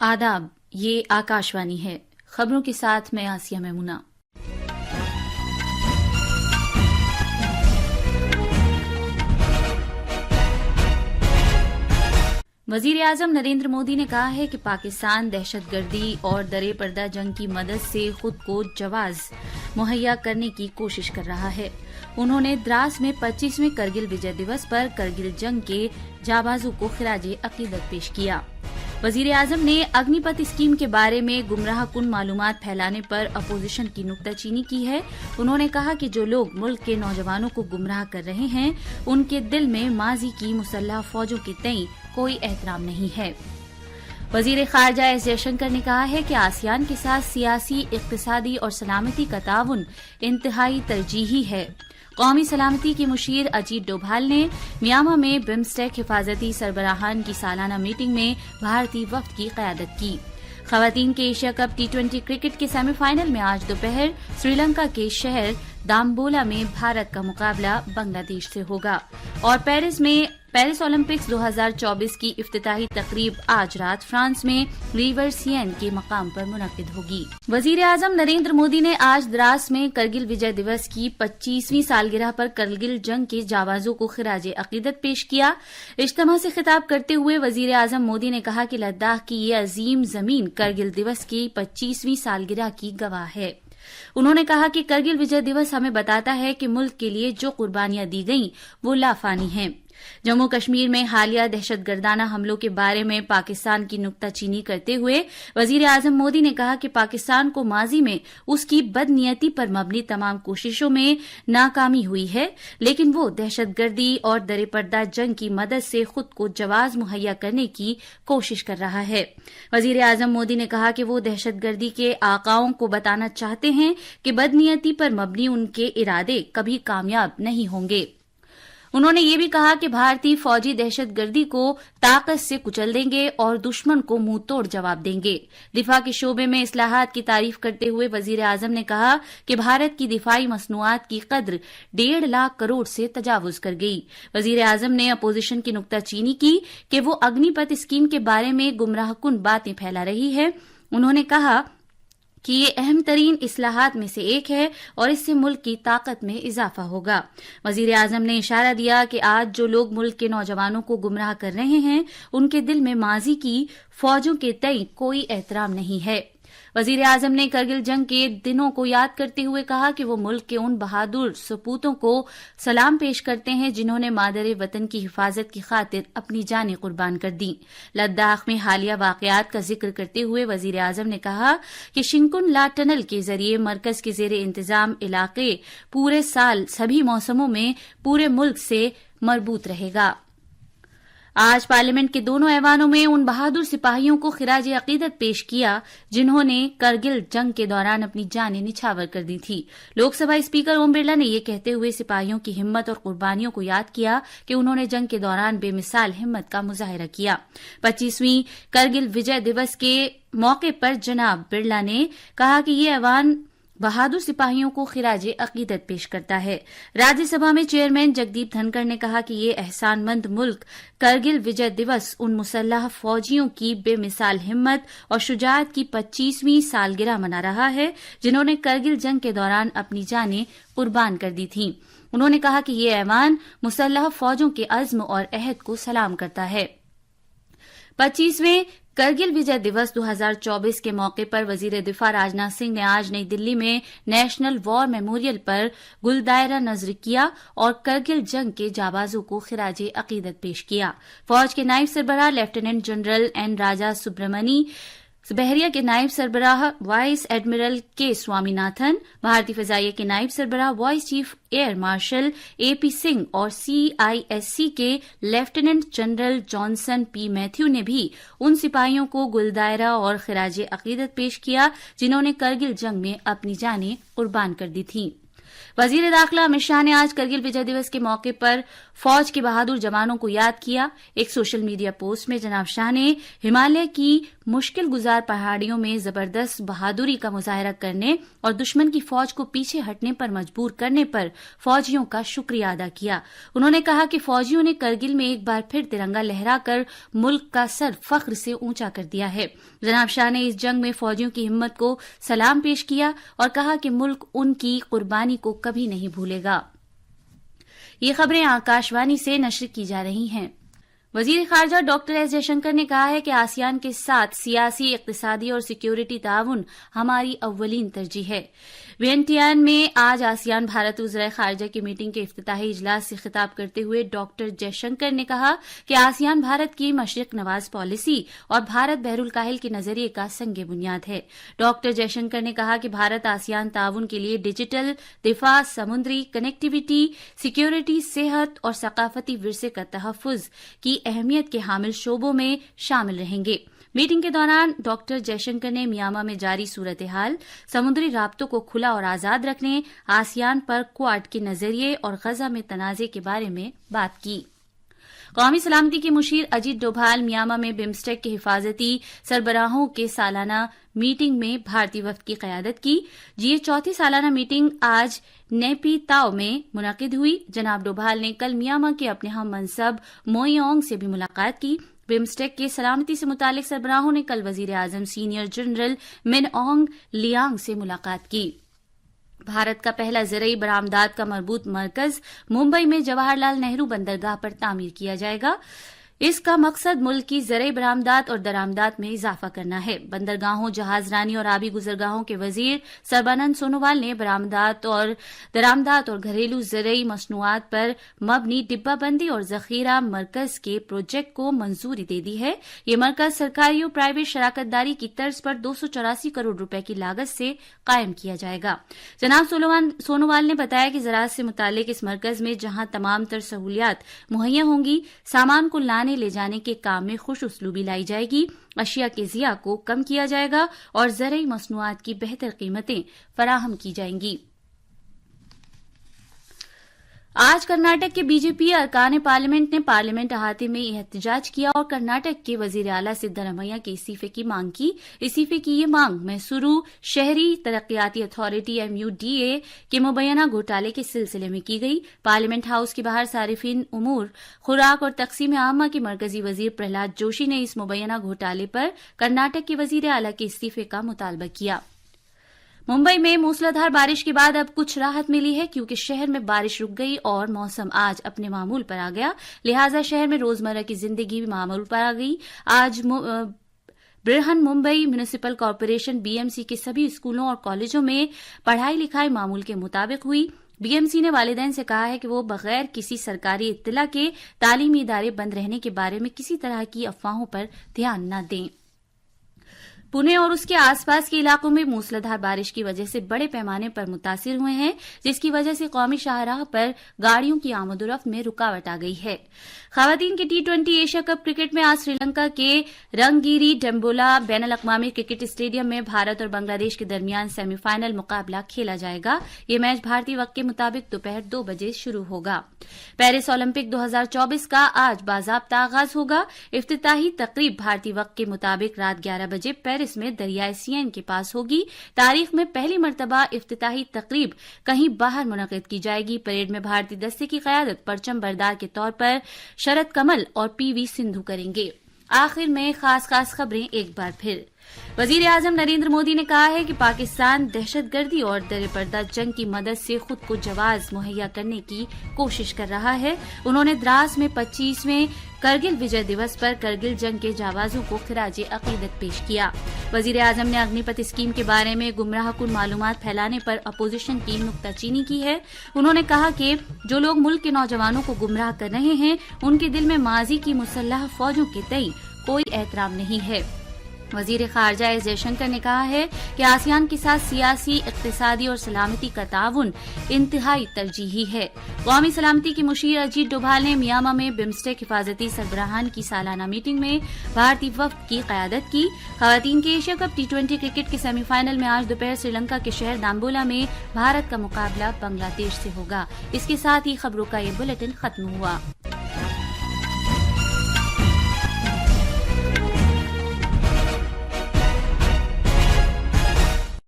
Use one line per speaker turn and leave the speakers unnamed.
आदाब, ये आकाशवाणी है। खबरों के साथ मैं आसिया मैमूना। वजीर आजम नरेंद्र मोदी ने कहा है कि पाकिस्तान दहशतगर्दी और दरे पर्दा जंग की मदद से खुद को जवाज मुहैया करने की कोशिश कर रहा है। उन्होंने द्रास में 25वें करगिल विजय दिवस पर करगिल जंग के जाबाजों को खिराजे अकीदत पेश किया। वजीर आजम ने अग्निपथ स्कीम के बारे में गुमराह कुन मालूमात फैलाने पर अपोजिशन की नुक्ताचीनी की है। उन्होंने कहा कि जो लोग मुल्क के नौजवानों को गुमराह कर रहे हैं, उनके दिल में माजी की मुसल्लह फौजों के तई कोई एहतराम नहीं है। वजीर खारजा एस जयशंकर ने कहा है कि आसियान के साथ सियासी, इक्तिसादी और सलामती का ताउन इंतहाई तरजीही है। कौमी सलामती के मुशीर अजीत डोभाल ने म्यांमार में बिम्स्टेक हिफाजती सरबराहान की सालाना मीटिंग में भारतीय वफ्द की क़यादत की। खवातीन के एशिया कप T20 क्रिकेट के सेमीफाइनल में आज दोपहर श्रीलंका के शहर दाम्बोला में भारत का मुकाबला बांग्लादेश से होगा। और पेरिस ओलंपिक्स 2024 की इफ्तिताही तकरीब आज रात फ्रांस में रिवर सियन के मकाम पर मुनक्किद होगी। वजीर आजम नरेंद्र मोदी ने आज द्रास में करगिल विजय दिवस की 25वीं सालगिरह पर करगिल जंग के जाबाजों को खिराजे अकीदत पेश किया। इज्तिमा से खिताब करते हुए वजीर आजम मोदी ने कहा कि लद्दाख की ये अजीम जमीन करगिल दिवस की 25वीं सालगिरह की गवाह है। उन्होंने कहा कि करगिल विजय दिवस हमें बताता है कि मुल्क के लिए जो कुर्बानियां दी गईं वो लाफानी हैं। जम्मू कश्मीर में हालिया दहशतगर्दाना हमलों के बारे में पाकिस्तान की नुक्ताचीनी करते हुए वजीर आजम मोदी ने कहा कि पाकिस्तान को माजी में उसकी बदनीयती पर मबनी तमाम कोशिशों में नाकामी हुई है, लेकिन वो दहशतगर्दी और दरे पर्दा जंग की मदद से खुद को जवाज मुहैया करने की कोशिश कर रहा है। वजीर आजम मोदी ने कहा कि वो दहशतगर्दी के आकाओं को बताना चाहते हैं कि बदनीयती पर मबनी उनके इरादे कभी कामयाब नहीं होंगे। उन्होंने ये भी कहा कि भारतीय फौजी दहशतगर्दी को ताकत से कुचल देंगे और दुश्मन को मुंह तोड़ जवाब देंगे। दिफा के शोबे में इस्लाहात की तारीफ करते हुए वजीर आजम ने कहा कि भारत की दिफाई मसनूआत की कद्र 1.5 लाख करोड़ से तजावुज कर गई। वजीर आजम ने अपोजिशन की नुक्ताचीनी की कि वो अग्निपथ स्कीम के बारे में गुमराहकुन बातें फैला रही है। उन्होंने कहा कि ये अहम तरीन इस्लाहात में से एक है और इससे मुल्क की ताकत में इजाफा होगा। वजीर आजम ने इशारा दिया कि आज जो लोग मुल्क के नौजवानों को गुमराह कर रहे हैं, उनके दिल में माजी की फौजों के तई कोई एहतराम नहीं है। वजीर आजम ने करगिल जंग के दिनों को याद करते हुए कहा कि वो मुल्क के उन बहादुर सपूतों को सलाम पेश करते हैं जिन्होंने मादरे वतन की हिफाजत की खातिर अपनी जानें कुर्बान कर दी। लद्दाख में हालिया वाकयात का जिक्र करते हुए वजीर आजम ने कहा कि शिंकुन ला टनल के जरिए मरकज के जेर इंतजाम इलाके पूरे साल सभी मौसमों में पूरे मुल्क से मरबूत रहेगा। आज पार्लियामेंट के दोनों ऐवानों में उन बहादुर सिपाहियों को खिराजे अकीदत पेश किया जिन्होंने करगिल जंग के दौरान अपनी जानें निछावर कर दी थी। लोकसभा स्पीकर ओम बिरला ने ये कहते हुए सिपाहियों की हिम्मत और कुर्बानियों को याद किया कि उन्होंने जंग के दौरान बेमिसाल हिम्मत का मुजाहिरा किया। 25वीं करगिल विजय दिवस के मौके पर जनाब बिरला ने कहा कि ये ऐवान बहादुर सिपाहियों को खिराजे अकीदत पेश करता है। राज्यसभा में चेयरमैन जगदीप धनखड़ ने कहा कि ये एहसानमंद मुल्क करगिल विजय दिवस उन मुसल्लह फौजियों की बेमिसाल हिम्मत और शुजाअत की 25वीं सालगिरह मना रहा है जिन्होंने करगिल जंग के दौरान अपनी जानें कुर्बान कर दी थीं। उन्होंने कहा कि ये ऐवान मुसल्लह फौजों के अज़्म और अहद को सलाम करता है। 25वें करगिल विजय दिवस 2024 के मौके पर वजीर दिफा राजनाथ सिंह ने आज नई दिल्ली में नेशनल वॉर मेमोरियल पर गुलदायरा नजर किया और करगिल जंग के जाबाजों को खिराजे अकीदत पेश किया। फौज के नायब सरबराह लेफ्टिनेंट जनरल एन राजा सुब्रमणी, बहरिया के नायब सरबराह वाइस एडमिरल के स्वामीनाथन, भारतीय फिजाइया के नायब सरबराह vice chief air marshal AP Singh और CISC के lieutenant general Johnson P Mathew ने भी उन सिपाहियों को गुलदायरा और खिराजे अकीदत पेश किया जिन्होंने करगिल जंग में अपनी जानें कुर्बान कर दी थीं। वजीर दाखिला अमित शाह ने आज करगिल विजय दिवस के मौके पर फौज के बहादुर जवानों को याद किया। एक सोशल मीडिया पोस्ट में जनाब शाह ने हिमालय की मुश्किल गुजार पहाड़ियों में जबरदस्त बहादुरी का मुजाहरा करने और दुश्मन की फौज को पीछे हटने पर मजबूर करने पर फौजियों का शुक्रिया अदा किया। उन्होंने कहा कि फौजियों ने करगिल में एक बार फिर तिरंगा लहराकर मुल्क का सर फख्र से ऊंचा कर दिया है। जनाब शाह ने इस जंग में फौजियों की हिम्मत को सलाम पेश किया और कहा कि मुल्क उनकी कुर्बानी को कभी नहीं भूलेगा। ये खबरें आकाशवाणी से नश्र की जा रही हैं। वजीर खारजा डॉक्टर एस जयशंकर ने कहा है कि आसियान के साथ सियासी, इक्तिसादी और सिक्योरिटी ताउन हमारी अव्वलीन तरजीह है। वियंटियान में आज आसियान भारत वज़राए खारजा की मीटिंग के इफ्तिताही इजलास से खिताब करते हुए डॉक्टर जयशंकर ने कहा कि आसियान भारत की मशरिक नवाज पॉलिसी और भारत बहरुल काहिल के नजरिए का संगे बुनियाद है। डॉक्टर जयशंकर ने कहा कि भारत आसियान ताउन के लिए डिजिटल, दिफा, समुद्री कनेक्टिविटी, सिक्योरिटी, सेहत और सकाफती विरसे का तहफ़्फ़ुज़ की अहमियत के हामिल शोबों में शामिल रहेंगे। मीटिंग के दौरान डॉक्टर जयशंकर ने म्यांमार में जारी सूरत हाल, समुद्री राब्तों को खुला और आजाद रखने, आसियान पर क्वाड के नजरिए और गजा में तनाज़े के बारे में बात की। कौमी सलामती के मुशीर अजीत डोभाल म्यांमार में बिम्स्टेक के हिफाजती सरबराहों के सालाना मीटिंग में भारतीय वफ्द की क़यादत की। ये चौथी सालाना मीटिंग आज नेपी ताओ में मुनक़िद हुई। जनाब डोभाल ने कल म्यांमार के अपने हम मनसब मोइओंग से भी मुलाकात की। बिम्स्टेक के सलामती से मुतालिक सरबराहों ने कल वजीर आजम सीनियर जनरल मिन ऑन्ग लियांग से मुलाकात की। भारत का पहला ज़रई बरामदात का मरबूत मरकज मुंबई में जवाहरलाल नेहरू बंदरगाह पर तामीर किया जाएगा। इसका मकसद मुल्क की ज़रई बरामदात और दरामदात में इजाफा करना है। बंदरगाहों, जहाजरानी और आबी गुजरगाहों के वजीर सर्बानंद सोनोवाल ने बरामदात और दरामदात और घरेलू ज़रई मसनूआत पर मबनी डिब्बाबंदी और ज़खीरा मरकज के प्रोजेक्ट को मंजूरी दे दी है। ये मरकज सरकारी और प्राइवेट शराकतदारी की तर्ज पर 284 करोड़ रुपए की लागत से कायम किया जाएगा। जनाब सोनोवाल ने बताया कि ज़राअत से मुतालिक इस मरकज में जहां तमाम तर सहूलियात मुहैया होंगी, सामान को लाने ले जाने के काम में खुश उसलूबी लाई जाएगी, अशिया के ज़िया को कम किया जाएगा और ज़रई मसनूआत की बेहतर कीमतें फराहम की जाएंगी। आज कर्नाटक के बीजेपी अरकान पार्लियामेंट ने पार्लियामेंट अहाते में एहतजाज किया और कर्नाटक के वजीर आला सिद्धरमैया के इस्तीफे की मांग की। इस्तीफे की ये मांग मैसूरू शहरी तरक्याती अथॉरिटी MUDA के मुबैना घोटाले के सिलसिले में की गई। पार्लियामेंट हाउस के बाहर सारिफिन उमूर, खुराक और तकसीम आमा के मरकजी वजीर प्रहलाद जोशी ने इस मुबैना घोटाले पर कर्नाटक के वजीर आला के इस्तीफे का मुतालबा किया। मुंबई में मूसलाधार बारिश के बाद अब कुछ राहत मिली है क्योंकि शहर में बारिश रुक गई और मौसम आज अपने मामूल पर आ गया। लिहाजा शहर में रोजमर्रा की जिंदगी भी मामूल पर आ गई। आज Brihan Mumbai municipal corporation BMC के सभी स्कूलों और कॉलेजों में पढ़ाई लिखाई मामूल के मुताबिक हुई। BMC ने वालिदैन से कहा है कि वो बगैर किसी सरकारी इत्तला के तालीमी इदारे बंद रहने के बारे में किसी तरह की अफवाहों पर ध्यान न दें। पुणे और उसके आसपास के इलाकों में मूसलाधार बारिश की वजह से बड़े पैमाने पर मुतासिर हुए हैं, जिसकी वजह से कौमी शाहराह पर गाड़ियों की आमदोरफ्त में रुकावट आ गई है। खवातीन के T20 एशिया कप क्रिकेट में आज श्रीलंका के रंगगिरी डम्बोला बैनुल अक़वामी क्रिकेट स्टेडियम में भारत और बांग्लादेश के दरमियान सेमीफाइनल मुकाबला खेला जाएगा। ये मैच भारतीय वक्त के मुताबिक दोपहर 2 बजे शुरू होगा। पेरिस ओलंपिक 2024 का आज बाज़ाब्ता आगाज होगा। इफ्तिताही तकरीब भारतीय वक्त के मुताबिक रात 11 बजे पेरिस में दरियाए सियन के पास होगी। तारीख में पहली मरतबा इफ्तिताही तकरीब कहीं बाहर मुनक़िद की जाएगी। परेड में भारतीय दस्ते की क़यादत परचम बरदार के तौर पर शरद कमल और PV सिंधु करेंगे। आखिर में खास खबरें एक बार फिर। वजीर आजम नरेंद्र मोदी ने कहा है कि पाकिस्तान दहशतगर्दी और दरेपर्दा जंग की मदद से खुद को जवाज मुहैया करने की कोशिश कर रहा है। उन्होंने द्रास में 25वें करगिल विजय दिवस पर करगिल जंग के जावाजों को खिराज अकीदत पेश किया। वजीर आजम ने अग्निपथ स्कीम के बारे में गुमराहकुन मालूमात फैलाने पर अपोजिशन की नुक्ताचीनी की है। उन्होंने कहा कि जो लोग मुल्क के नौजवानों को गुमराह कर रहे हैं, उनके दिल में माजी की मुसल्लह फौजों के तई कोई एहतराम नहीं है। وزیر خارجہ ایس جے شنکر نے کہا ہے کہ آسیان کے ساتھ سیاسی، اقتصادی اور سلامتی کا تعاون انتہائی ترجیحی ہے۔ قومی سلامتی کے مشیر اجیت ڈوبھال نے میانمار میں بمسٹیک حفاظتی سربراہان کی سالانہ میٹنگ میں بھارتی وفد کی قیادت کی۔ خواتین کے ایشیا کپ T20 کرکٹ کے سیمی فائنل میں آج دوپہر سری لنکا کے شہر دامبولا میں بھارت کا مقابلہ بنگلہ دیش سے ہوگا۔ اس کے ساتھ ہی خبروں کا یہ بلیٹن ختم ہوا۔